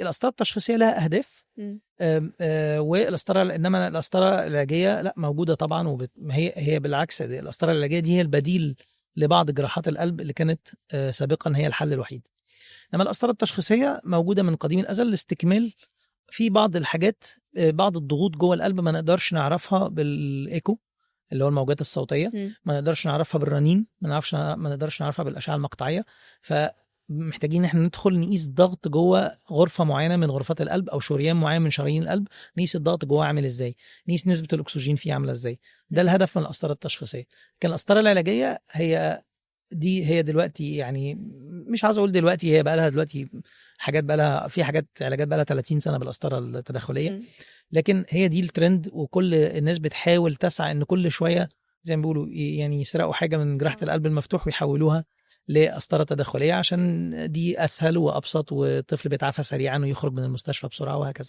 القسطره التشخيصيه لها اهداف، والقسطره، انما القسطره العلاجيه لا موجوده طبعا، هي بالعكس، القسطره العلاجيه دي هي البديل لبعض جراحات القلب اللي كانت سابقا هي الحل الوحيد. انما القسطره التشخيصيه موجوده من قديم الازل لاستكمال في بعض الحاجات، بعض الضغوط جوه القلب ما نقدرش نعرفها بالايكو اللي هو الموجات الصوتيه، ما نقدرش نعرفها بالرنين، ما نقدرش نعرفها بالاشعه المقطعيه. فمحتاجين احنا ندخل نقيس ضغط جوه غرفه معينه من غرفات القلب او شريان معين من شرايين القلب، نقيس الضغط جوه عامل ازاي، نقيس نسبه الاكسجين فيه عامله ازاي. ده الهدف من القسطره التشخيصيه. كان القسطره العلاجيه هي دلوقتي، يعني مش عاوز اقول دلوقتي، هي بقى لها دلوقتي حاجات، بقى لها في حاجات علاجات بقى لها 30 سنه بالقسطره التداخليه، لكن هي دي الترند، وكل الناس بتحاول تسعى ان كل شويه زي ما بيقولوا يعني يسرقوا حاجه من جراحه القلب المفتوح ويحولوها لقسطره تداخليه، عشان دي اسهل وابسط، والطفل بيتعافى سريعا ويخرج من المستشفى بسرعه وهكذا.